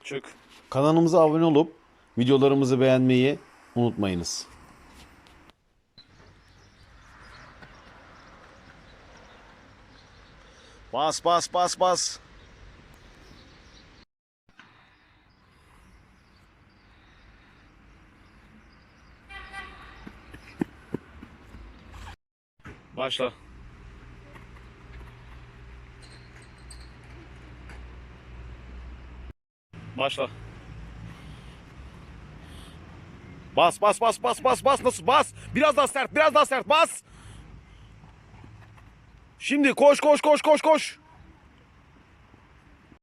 Çık. Kanalımıza abone olup videolarımızı beğenmeyi unutmayınız. Bas bas bas bas. Başla. Başla. Bas bas bas bas bas bas, nasıl bas? Biraz daha sert, biraz daha sert bas. Şimdi koş koş koş koş koş.